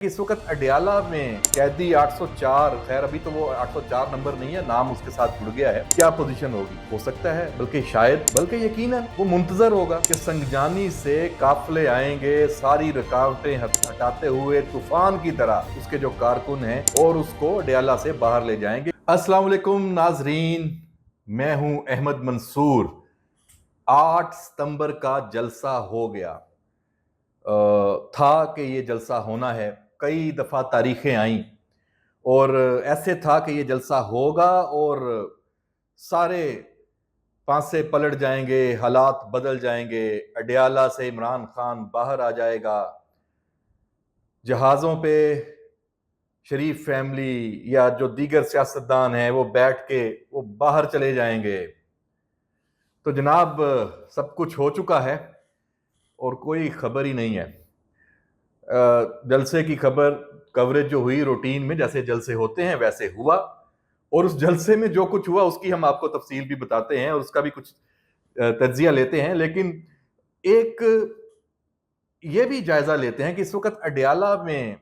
इस वक्त अडयाला में कैदी 804, खैर अभी तो वो 804 नंबर नहीं है, नाम उसके साथ जुड़ गया है। क्या पोजीशन होगी? हो सकता है, बल्कि शायद, बल्कि यकीनन वो मुंतजर होगा कि संगजानी से काफिले आएंगे, सारी रुकावटें हटाते हुए तूफान की तरह उसके जो कारकुन हैं और उसको अडयाला से बाहर ले जाएंगे। अस्सलाम वालेकुम नाजरीन, मैं हूं अहमद मंसूर। 8 सितंबर का जलसा हो गया था कि ये जलसा होना है। कई दफ़ा तारीखें आईं और ऐसे था कि ये जलसा होगा और सारे पांसे पलट जाएंगे, हालात बदल जाएंगे, अडयाला से इमरान खान बाहर आ जाएगा, जहाज़ों पे शरीफ फैमिली या जो दीगर सियासतदान हैं वो बैठ के वो बाहर चले जाएंगे। तो जनाब, सब कुछ हो चुका है और कोई खबर ही नहीं है। जलसे की खबर कवरेज जो हुई रूटीन में, जैसे जलसे होते हैं वैसे हुआ, और उस जलसे में जो कुछ हुआ उसकी हम आपको तफसील भी बताते हैं और उसका भी कुछ तज्जिया लेते हैं। लेकिन एक ये भी जायजा लेते हैं कि इस वक्त अडयाला में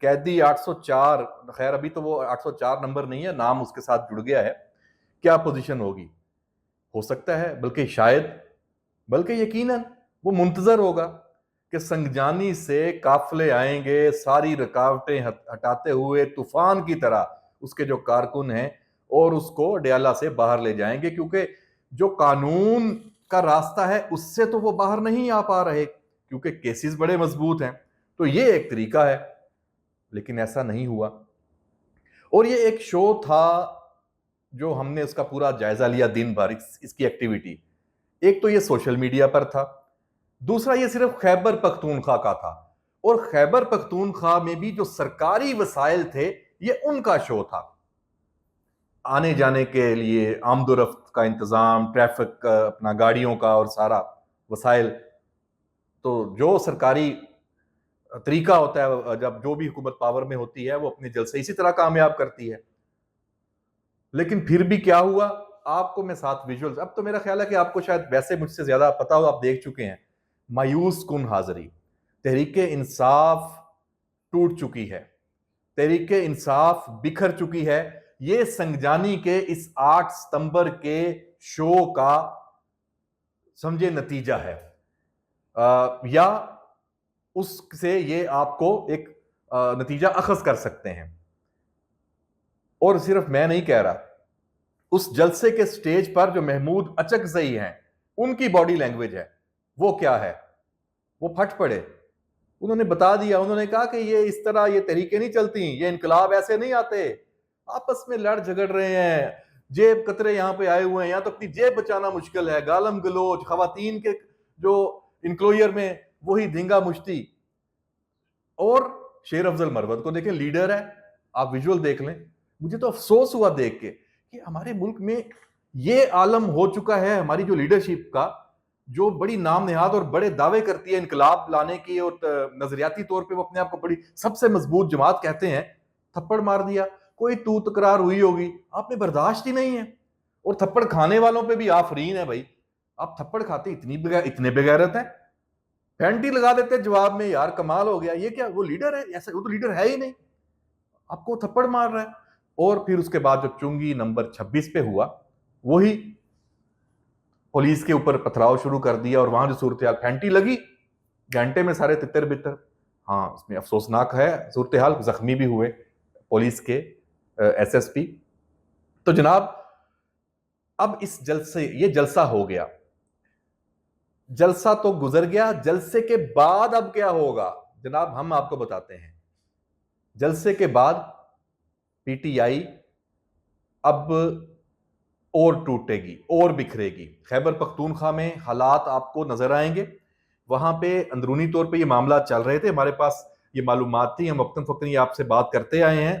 कैदी 804, खैर अभी तो वो 804 नंबर नहीं है, नाम उसके साथ जुड़ गया है। क्या पोजीशन होगी? हो सकता है, बल्कि शायद, बल्कि यकीनन वो मुंतजर होगा कि संगजानी से काफिले आएंगे, सारी रुकावटें हटाते हुए तूफान की तरह उसके जो कारकुन हैं और उसको अडयाला से बाहर ले जाएंगे, क्योंकि जो कानून का रास्ता है उससे तो वो बाहर नहीं आ पा रहे, क्योंकि केसेस बड़े मजबूत हैं। तो ये एक तरीका है, लेकिन ऐसा नहीं हुआ। और ये एक शो था जो हमने उसका पूरा जायजा लिया दिन भर, इसकी एक्टिविटी। एक तो ये सोशल मीडिया पर था, दूसरा ये सिर्फ खैबर पख्तूनख्वा का था, और खैबर पख्तूनख्वा में भी जो सरकारी वसाइल थे ये उनका शो था। आने जाने के लिए आमदोरफ्त का इंतजाम, ट्रैफिक का, अपना गाड़ियों का और सारा वसाइल, तो जो सरकारी तरीका होता है जब जो भी हुकूमत पावर में होती है वो अपने जलसे इसी तरह कामयाब करती है। लेकिन फिर भी क्या हुआ, आपको मैं साथ विजुअल्स, अब तो मेरा ख्याल है कि आपको शायद वैसे मुझसे ज्यादा पता हो, आप देख चुके हैं। मायूस कुन हाजिरी, तहरीके इंसाफ टूट चुकी है, तहरीके इंसाफ बिखर चुकी है। ये संगजानी के इस 8 सितंबर के शो का समझे नतीजा है, या उससे ये आपको एक नतीजा अखज कर सकते हैं। और सिर्फ मैं नहीं कह रहा, उस जलसे के स्टेज पर जो महमूद अचकजई हैं, उनकी बॉडी लैंग्वेज है वो क्या है, वो फट पड़े। उन्होंने बता दिया, उन्होंने कहा कि ये इस तरह ये तरीके नहीं चलती, ये इनकलाब ऐसे नहीं आते, आपस में लड़ झगड़ रहे हैं, जेब कतरे यहां पे आए हुए हैं, यहां तो अपनी जेब बचाना मुश्किल है, गालम गलोच खवातीन के जो इंक्लोयर में वही धींगा मुश्ती। और शेर अफजल मरवत को देखें, लीडर है, आप विजुअल देख लें। मुझे तो अफसोस हुआ देख के कि हमारे मुल्क में ये आलम हो चुका है, हमारी जो लीडरशिप का, जो बड़ी नाम नेहाद और बड़े दावे करती है इनकलाब लाने की, और नजरियाती तौर पे वो अपने आप को बड़ी सबसे मजबूत जमात कहते हैं, थप्पड़ मार दिया। कोई तू तकरार हुई होगी, आप में बर्दाश्त ही नहीं है। और थप्पड़ खाने वालों पे भी आफरीन है भाई, आप थप्पड़ खाते इतने बेगैरत हैं, फैंटी लगा देते जवाब में, यार कमाल हो गया, ये क्या वो लीडर है? ऐसा वो तो लीडर है ही नहीं, आपको थप्पड़ मार रहा है। और फिर उसके बाद जो चुंगी नंबर 26 पे हुआ, वही पुलिस के ऊपर पथराव शुरू कर दिया, और वहां जो सूरत हाल फैंटी लगी, घंटे में सारे तितर बितर। हाँ, उसमें अफसोसनाक है सूरत हाल, जख्मी भी हुए पुलिस के एसएसपी। तो जनाब, अब इस जलसे, ये जलसा हो गया, जलसा तो गुजर गया, जलसे के बाद अब क्या होगा जनाब, हम आपको बताते हैं। जलसे के बाद पीटीआई अब और टूटेगी और बिखरेगी। खैबर पख्तूनख्वा में हालात आपको नजर आएंगे, वहां पे अंदरूनी तौर पे ये मामला चल रहे थे, हमारे पास ये मालूमात थी, हम वक्तन फक्तन ये आपसे बात करते आए हैं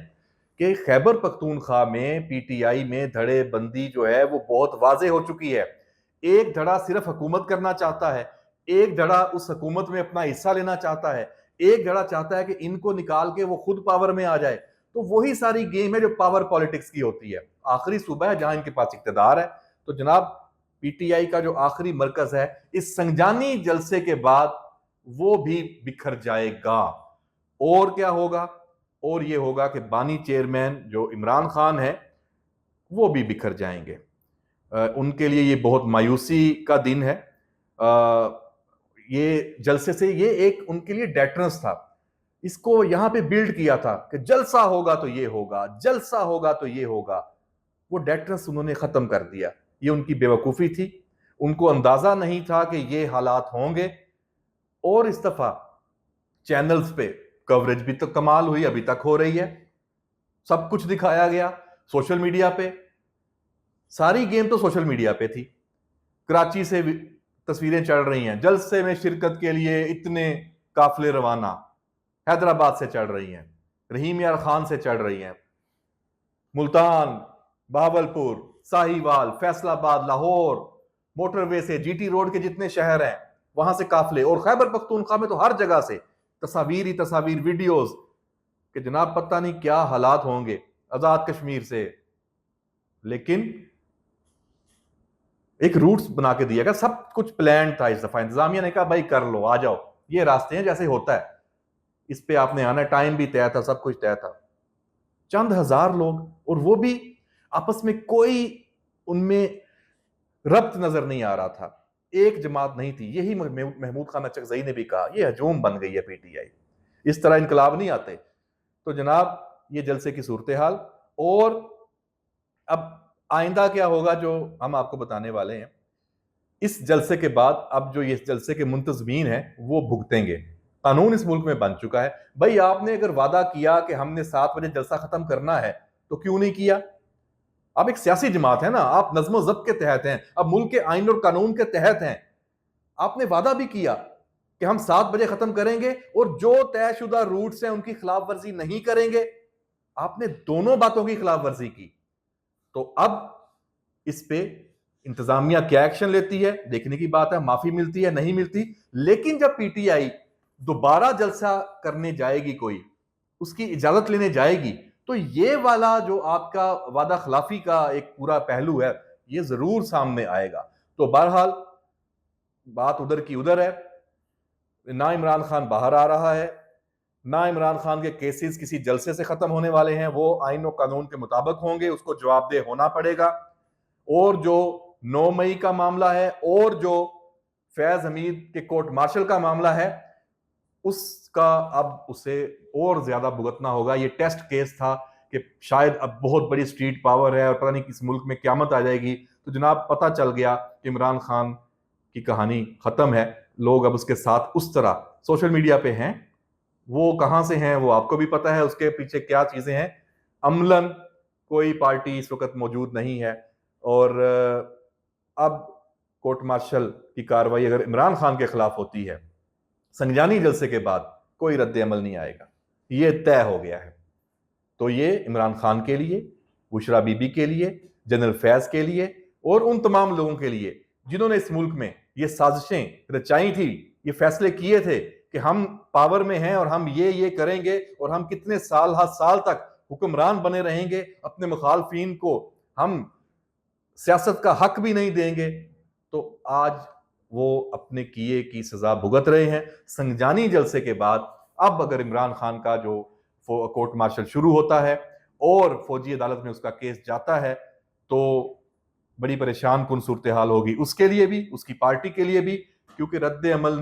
कि खैबर पख्तूनख्वा में पीटीआई में धड़े बंदी जो है वो बहुत वाजे हो चुकी है। एक धड़ा सिर्फ हुकूमत करना चाहता है, एक धड़ा उस हुकूमत में अपना हिस्सा लेना चाहता है, एक धड़ा चाहता है कि इनको निकाल के वो खुद पावर में आ जाए। तो वही सारी गेम है जो पावर पॉलिटिक्स की होती है। आखिरी सूबा है जहां इनके पास इक्तदार है। तो जनाब, पीटीआई का जो आखिरी मरकज है, इस संजानी जलसे के बाद वो भी बिखर जाएगा। और क्या होगा? और ये होगा कि बानी चेयरमैन जो इमरान खान है वो भी बिखर जाएंगे। उनके लिए ये बहुत मायूसी का दिन है। ये जलसे से ये एक उनके लिए डेटरेंस था। इसको यहां पे बिल्ड किया था कि जलसा होगा तो ये होगा, जलसा होगा तो ये होगा। वो डेटरेंस उन्होंने खत्म कर दिया। ये उनकी बेवकूफी थी। उनको अंदाजा नहीं था कि ये हालात होंगे। और इस दफा चैनल्स पे कवरेज भी तो कमाल हुई, अभी तक हो रही है। सब कुछ दिखाया गया सोशल मीडिया पे। सारी गेम तो सोशल मीडिया पे थी। कराची से तस्वीरें चल रही हैं, जलसे में शिरकत के लिए इतने काफिले रवाना हैदराबाद से चल रही हैं, रहीम यार खान से चल रही हैं, मुल्तान, बहावलपुर, साहिवाल, फैसलाबाद, लाहौर, मोटरवे से जीटी रोड के जितने शहर हैं वहां से काफिले। और खैबर पख्तूनख्वा में तो हर जगह से तस्वीर ही तस्वीर, वीडियोस कि जनाब पता नहीं क्या हालात होंगे आजाद कश्मीर से। लेकिन एक रूट्स बना के दिया गया, सब कुछ प्लान था। इस दफा इंतजामिया ने कहा भाई कर लो, आ जाओ, ये रास्ते हैं जैसे होता है, इस पे आपने आना, टाइम भी तय था, सब कुछ तय था। चंद हजार लोग, और वो भी आपस में कोई उनमें रब्त नजर नहीं आ रहा था, एक जमात नहीं थी। यही महमूद खान अचकजई ने भी कहा, ये हजूम बन गई है पीटीआई, इस तरह इनकलाब नहीं आते। तो जनाब ये जलसे की सूरत हाल। और अब आइंदा क्या होगा जो हम आपको बताने वाले हैं। इस जलसे के बाद अब जो ये जलसे के मुंतजमीन हैं वो भुगतेंगे। कानून इस मुल्क में बन चुका है। भाई आपने अगर वादा किया कि हमने 7 बजे जलसा खत्म करना है तो क्यों नहीं किया? आप एक सियासी जमात है ना, आप नज्म ज़ब्त के तहत हैं, अब मुल्क के आइन और कानून के तहत हैं। आपने वादा भी किया कि हम 7 बजे खत्म करेंगे और जो तयशुदा रूट्स हैं उनकी खिलाफ वर्जी नहीं करेंगे। आपने दोनों बातों की खिलाफ वर्जी की। तो अब इस पे इंतजामिया क्या एक्शन लेती है देखने की बात है, माफी मिलती है नहीं मिलती। लेकिन जब पीटीआई दोबारा जलसा करने जाएगी, कोई उसकी इजाजत लेने जाएगी, तो ये वाला जो आपका वादा खिलाफी का एक पूरा पहलू है ये जरूर सामने आएगा। तो बहरहाल बात उधर की उधर है। ना इमरान खान बाहर आ रहा है, ना इमरान खान के केसेस किसी जलसे से खत्म होने वाले हैं, वो आइन और कानून के मुताबिक होंगे, उसको जवाबदेह होना पड़ेगा। और जो 9 मई का मामला है और जो फैज हमीद के कोर्ट मार्शल का मामला है, उसका अब उसे और ज्यादा भुगतना होगा। ये टेस्ट केस था कि शायद अब बहुत बड़ी स्ट्रीट पावर है और पता नहीं किस मुल्क में क्यामत आ जाएगी। तो जनाब पता चल गया कि इमरान खान की कहानी खत्म है। लोग अब उसके साथ उस तरह सोशल मीडिया पे हैं। वो कहां से हैं वो आपको भी पता है, उसके पीछे क्या चीजें हैं। अमलन कोई पार्टी इस वक्त मौजूद नहीं है। और अब कोर्ट मार्शल की कार्रवाई अगर इमरान खान के खिलाफ होती है, संजानी जलसे के बाद कोई रद्द अमल नहीं आएगा, ये तय हो गया है। तो ये इमरान खान के लिए, बुशरा बीबी के लिए, जनरल फैज के लिए और उन तमाम लोगों के लिए जिन्होंने इस मुल्क में ये साजिशें रचाई थी, ये फैसले किए थे कि हम पावर में हैं और हम ये करेंगे और हम कितने साल हर साल तक हुक्मरान बने रहेंगे, अपने मुखालफिन को हम सियासत का हक भी नहीं देंगे। तो आज वो अपने किए की सजा भुगत रहे हैं। संजानी जलसे के बाद अब अगर इमरान खान का जो कोर्ट मार्शल शुरू होता है और फौजी अदालत में उसका केस जाता है तो बड़ी परेशान कुन सूरत हाल होगी, उसके लिए भी, उसकी पार्टी के लिए भी। क्योंकि रद्द अमल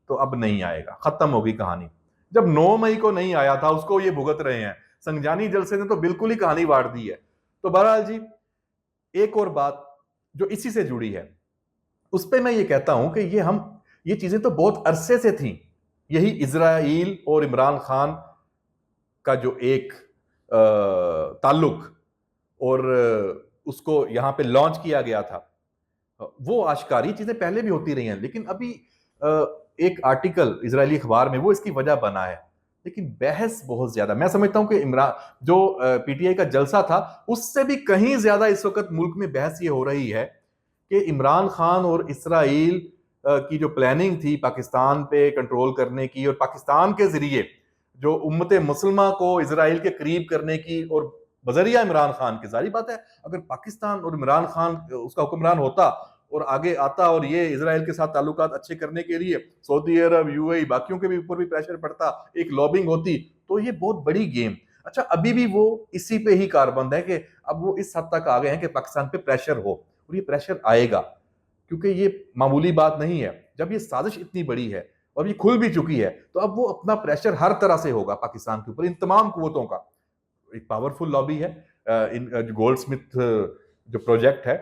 तो अब नहीं आएगा, खत्म होगी कहानी। जब 9 मई को नहीं आया था उसको ये भुगत रहे हैं, संजानी जलसे ने तो बिल्कुल ही कहानी वाड़ दी है। तो बहरहाल जी, एक और बात जो इसी से जुड़ी है उस पर मैं ये कहता हूं कि ये चीजें तो बहुत अरसे से थी। यही इजराइल और इमरान खान का जो एक ताल्लुक और उसको यहां पे लॉन्च किया गया था, वो आश्कारी चीजें पहले भी होती रही हैं। लेकिन अभी एक आर्टिकल इजरायली अखबार में वो इसकी वजह बना है। लेकिन बहस बहुत ज्यादा, मैं समझता हूं कि इमरान जो पीटीआई का जलसा था उससे भी कहीं ज्यादा इस वक्त मुल्क में बहस ये हो रही है कि इमरान खान और इसराइल की जो प्लानिंग थी पाकिस्तान पे कंट्रोल करने की और पाकिस्तान के जरिए जो उम्मत मुसलमान को इसराइल के करीब करने की, और बजरिया इमरान खान की, जारी बात है अगर पाकिस्तान और इमरान खान उसका हुक्मरान होता और आगे आता और ये इजराइल के साथ ताल्लुकात अच्छे करने के लिए सऊदी अरब, यूएई, बाकियों के भी ऊपर भी प्रेशर पड़ता, एक लॉबिंग होती, तो ये बहुत बड़ी गेम। अच्छा, अभी भी वो इसी पे ही कारबंद है कि अब वो इस हद तक आ गए हैं कि पाकिस्तान पे प्रेशर हो, और ये प्रेशर आएगा, क्योंकि ये मामूली बात नहीं है। जब ये साजिश इतनी बड़ी है और ये खुल भी चुकी है, तो अब वो अपना प्रेशर हर तरह से होगा पाकिस्तान के ऊपर, इन तमाम कुव्वतों का। एक पावरफुल लॉबी है, इन गोल्ड स्मिथ जो प्रोजेक्ट है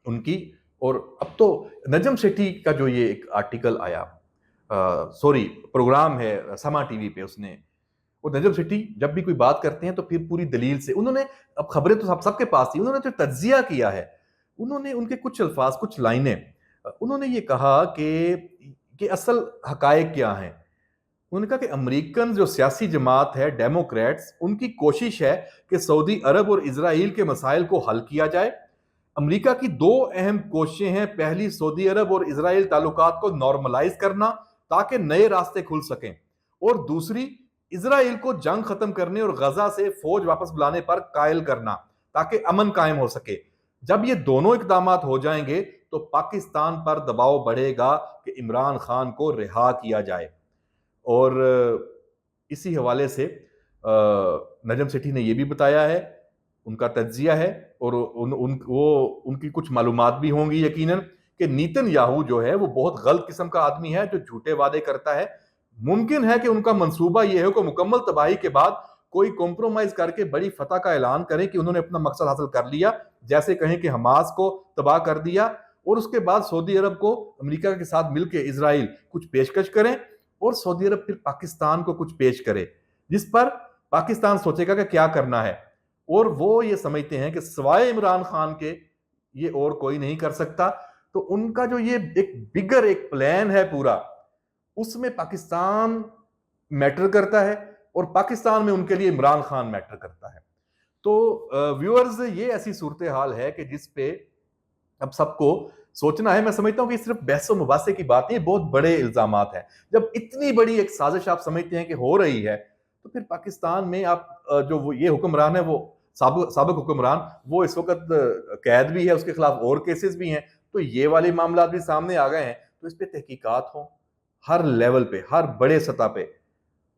उनकी। और अब तो नजम शेट्टी का जो ये एक आर्टिकल आया, सॉरी प्रोग्राम है समा टीवी पे, उसने, और नजम शेट्टी जब भी कोई बात करते हैं तो फिर पूरी दलील से उन्होंने, अब खबरें तो सबके पास थी, उन्होंने जो तज्जिया किया है, उन्होंने उनके कुछ अल्फाज, कुछ लाइनें, उन्होंने ये कहा कि असल हकायक क्या हैं। उन्होंने कहा कि अमेरिकन जो सियासी जमात है, डेमोक्रेट्स, उनकी कोशिश है कि सऊदी अरब और इजराइल के मसाइल को हल किया जाए। अमेरिका की दो अहम कोशिशें हैं, पहली सऊदी अरब और इजराइल ताल्लुकात को नॉर्मलाइज करना ताकि नए रास्ते खुल सकें, और दूसरी इजराइल को जंग खत्म करने और गजा से फौज वापस बुलाने पर कायल करना ताकि अमन कायम हो सके। जब ये दोनों इकदाम हो जाएंगे तो पाकिस्तान पर दबाव बढ़ेगा कि इमरान खान को रिहा किया जाए। और इसी हवाले से नजम सेठी ने यह भी बताया है, उनका तज्जिया है, और उनकी कुछ मालूमात भी होंगी यकीनन, कि नेतन्याहू जो है वो बहुत गलत किस्म का आदमी है जो झूठे वादे करता है। मुमकिन है कि उनका मंसूबा यह है कि मुकम्मल तबाही के बाद कोई कॉम्प्रोमाइज करके बड़ी फतह का ऐलान करें कि उन्होंने अपना मकसद हासिल कर लिया, जैसे कहें कि हमास को तबाह कर दिया, और उसके बाद सऊदी अरब को अमेरिका के साथ मिलकर इजराइल कुछ पेशकश करें, और सऊदी अरब फिर पाकिस्तान को कुछ पेश करे, जिस पर पाकिस्तान सोचेगा कि क्या करना है। और वो ये समझते हैं कि सिवाय इमरान खान के ये और कोई नहीं कर सकता। तो उनका जो ये एक बिगर एक प्लान है पूरा, उसमें पाकिस्तान मैटर करता है, और पाकिस्तान में उनके लिए इमरान खान मैटर करता है। तो व्यूअर्स, ये ऐसी सूरत हाल है कि जिस पे अब सबको सोचना है। मैं समझता हूं कि सिर्फ बहस और मुबासे की बात नहीं, बहुत बड़े इल्जामात हैं। जब इतनी बड़ी एक साजिश आप समझते हैं कि हो रही है, तो फिर पाकिस्तान में आप जो वो ये हुक्मरान है, वो साबिक हुक्मरान, वो इस वक्त कैद भी है, उसके खिलाफ और केसेस भी हैं, तो ये वाले मामला भी सामने आ गए हैं। तो इस पे तहकीकात हो हर लेवल पे, हर बड़े सतह पे,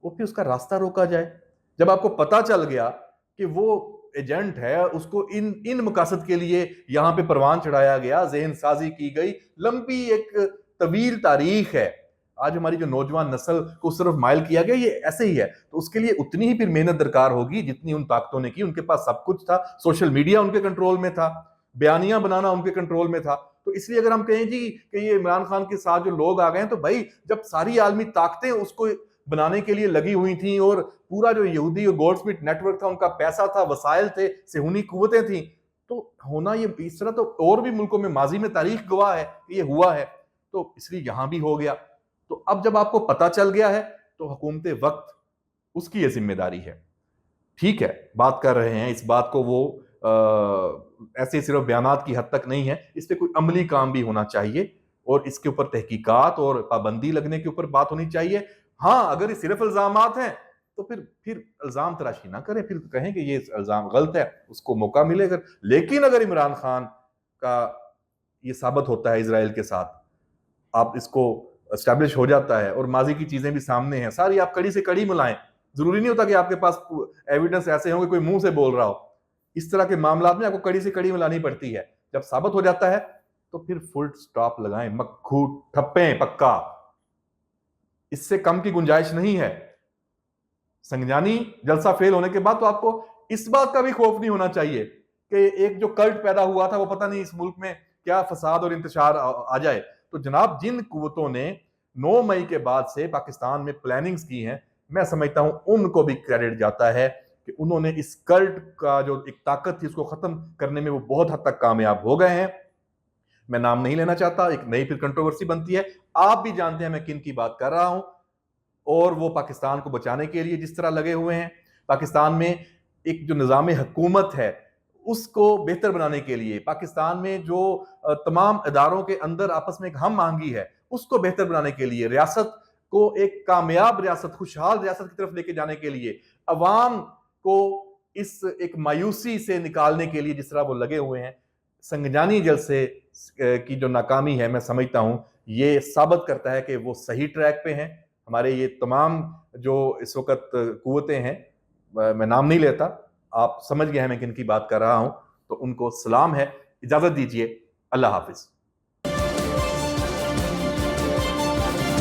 वो फिर उसका रास्ता रोका जाए। जब आपको पता चल गया कि वो एजेंट है, उसको इन इन मकासद के लिए यहां पे परवान चढ़ाया गया, जहन साजी की गई, लंबी एक तवील तारीख है, आज हमारी जो नौजवान नस्ल को उस तरफ माइल किया गया, ये ऐसे ही है। तो उसके लिए उतनी ही फिर मेहनत दरकार होगी जितनी उन ताकतों ने की। उनके पास सब कुछ था, सोशल मीडिया उनके कंट्रोल में था, बयानियां बनाना उनके कंट्रोल में था। तो इसलिए अगर हम कहें जी कि ये इमरान खान के साथ जो लोग आ गए हैं, तो भाई जब सारी आलमी ताकतें उसको बनाने के लिए लगी हुई थी, और पूरा जो यहूदी और गोल्डस्मिथ नेटवर्क था, उनका पैसा था, वसाइल थे, सेहूनी कुव्वतें थी, तो होना ये इस तरह तो और भी मुल्कों में माजी में तारीख गवाह है कि ये हुआ है। तो इसलिए यहां भी हो गया। तो अब जब आपको पता चल गया है, तो हुकूमत वक्त उसकी ये जिम्मेदारी है। ठीक है, बात कर रहे हैं इस बात को, वो ऐसे सिर्फ बयानात की हद तक नहीं है, इस पे कोई अमली काम भी होना चाहिए, और इसके ऊपर तहकीकात और पाबंदी लगने के ऊपर बात होनी चाहिए। हाँ, अगर ये सिर्फ इल्जामात हैं, तो फिर इल्जाम तराशी ना करें, फिर कहें कि ये इल्जाम गलत है, उसको मौका मिलेगा। लेकिन अगर इमरान खान का ये साबित होता है इजराइल के साथ, आप इसको एस्टैब्लिश हो जाता है, और माजी की चीजें भी सामने हैं सारी, आप कड़ी से कड़ी मिलाएं। जरूरी नहीं होता कि आपके पास एविडेंस ऐसे होंगे कोई मुंह से बोल रहा हो। इस तरह के मामला में आपको कड़ी से कड़ी मिलानी पड़ती है। जब साबित हो जाता है तो फिर फुल स्टॉप लगाएं, मक्खू ठप्पे पक्का, इससे कम की गुंजाइश नहीं है। संज्ञानी जलसा फेल होने के बाद तो आपको इस बात का भी खौफ नहीं होना चाहिए कि एक जो कल्ट पैदा हुआ था, वो पता नहीं इस मुल्क में क्या फसाद और इंतशार आ जाए। तो जनाब, जिन कुव्वतों ने 9 मई के बाद से पाकिस्तान में प्लानिंग्स की हैं, मैं समझता हूं उनको भी क्रेडिट जाता है कि उन्होंने इस कल्ट का जो एक ताकत थी उसको खत्म करने में वो बहुत हद तक कामयाब हो गए हैं। मैं नाम नहीं लेना चाहता, एक नई फिर कंट्रोवर्सी बनती है। आप भी जानते हैं मैं किन की बात कर रहा हूं, और वो पाकिस्तान को बचाने के लिए जिस तरह लगे हुए हैं, पाकिस्तान में एक जो निज़ाम हुकूमत है उसको बेहतर बनाने के लिए, पाकिस्तान में जो तमाम इदारों के अंदर आपस में एक हम आहंगी है उसको बेहतर बनाने के लिए, रियासत को एक कामयाब रियासत, खुशहाल रियासत की तरफ लेके जाने के लिए, अवाम को इस एक मायूसी से निकालने के लिए जिस तरह वो लगे हुए हैं, संगजानी जलसे की जो नाकामी है, मैं समझता हूं ये साबित करता है कि वो सही ट्रैक पे हैं। हमारे ये तमाम जो इस वक्त कुव्वतें हैं, मैं नाम नहीं लेता, आप समझ गए हैं मैं किन की बात कर रहा हूं, तो उनको सलाम है। इजाजत दीजिए, अल्लाह हाफिज।